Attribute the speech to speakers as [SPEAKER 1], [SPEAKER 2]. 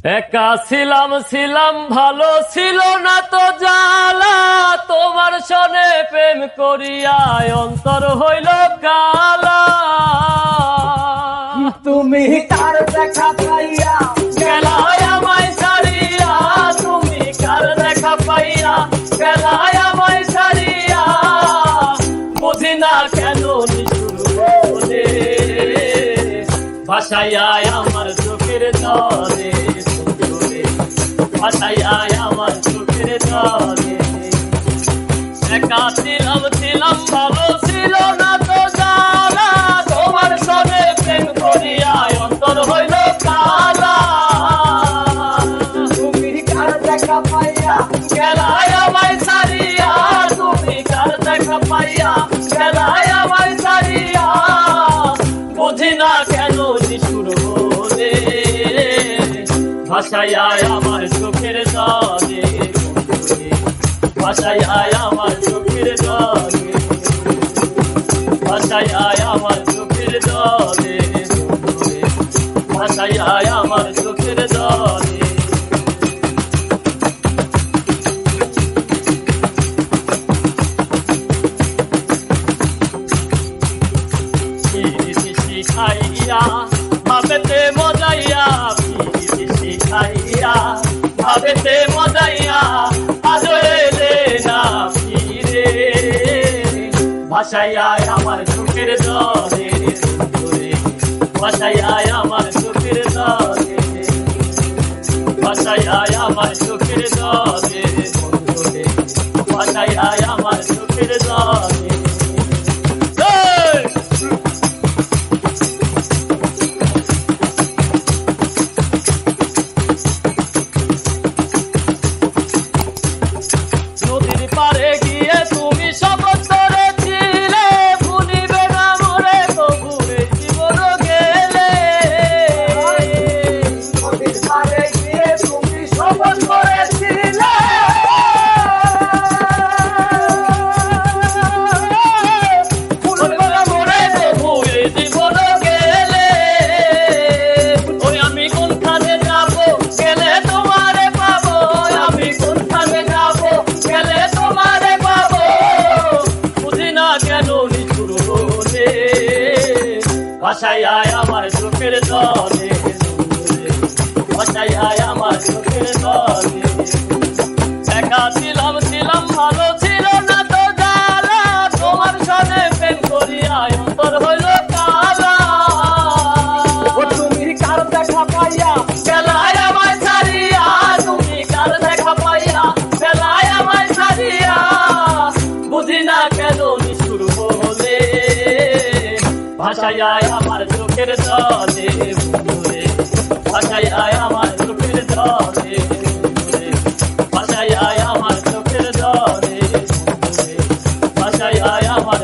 [SPEAKER 1] একা ছিলাম ছিলাম ভালো ছিল না তো জ্বালা, তোমার সনে প্রেম করিয়া অন্তর হইল কালা।
[SPEAKER 2] তুমি কার দেখা পাইয়া
[SPEAKER 1] গেলায় আমায় ছাড়িয়া, তুমি কার দেখা পাইয়া গেলায় আমায় ছাড়িয়া, বুঝি না কেন নিশুর বলে ভাসাইয়ায় আমার চোখের জলে, ভাসাইয়ায় আমার চোখের জলে। একা ছিলাম ছিলাম ভালো ছিল না তো জ্বালা, তোমার সনে প্রেম করিয়া অন্তর হইল কালা।
[SPEAKER 2] তুমি কার দেখা পাইয়া
[SPEAKER 1] গেলায় আমায় ছাড়িয়া, তুমি কার দেখা পাইয়া গেলায় আমায় ছাড়িয়া, বুঝি না কেন নিশুর বলে ভাসাইয়ায় আমার চোখের জলে, ভাসাইয়ায় আমার চোখের জলে, ভাসাইয়ায় আমার চোখের জলে, ভাসাইয়ায় আমার চোখের জলে। শিখাইয়া ভাবেতে মজাইয়া, শিখাইয়া ভাবেতে মজাইয়া, আজ এলে না ফিরে ভাসাইয়ায় আমার চোখের জলে, ভাসাইয়ায় আমার চোখের জলে, ভাসাইয়ায় আমার চোখের জলে, ভাসাইয়ায় আমার চোখের জলে। নদীর পারে গিয়ে তুমি শপথ করেছিলে, ভুলিবে না মোরে তবু এই জীবন গেলে।
[SPEAKER 2] নদীর পাড়ে গিয়ে তুমি শপথ করেছিলে,
[SPEAKER 1] ভুলিবে না মোরে তবু এই জীবন গেলে। ওই আমি কোনখানে যাবো গেলে তোমারে পাবো, আমি কোনখানে যাবো গেলে তোমারে পাবো, বুঝি না কেন নিশুর বলে ভাসাইয়ায় আমার চোখের জলে, ভাসাইয়ায় আমার চোখের জলে। একা ছিলাম ছিলাম ভালো ছিল না তো জ্বালা, তোমার সনে প্রেম করিয়া অন্তর হইল কালা।
[SPEAKER 2] তুমি কার দেখা পাইয়া
[SPEAKER 1] গেলায় আমায় ছাড়িয়া, তুমি কার দেখা পাইয়া গেলায় আমায় ছাড়িয়া, বুঝি না কেন নিশুর বলে ভাসাইয়ায় আমার চোখের জলে, ভাসাইয়ায় আমার চোখের জলে, ভাসাইয়ায় আমার চোখের জলে, ভাসাইয়ায় আমার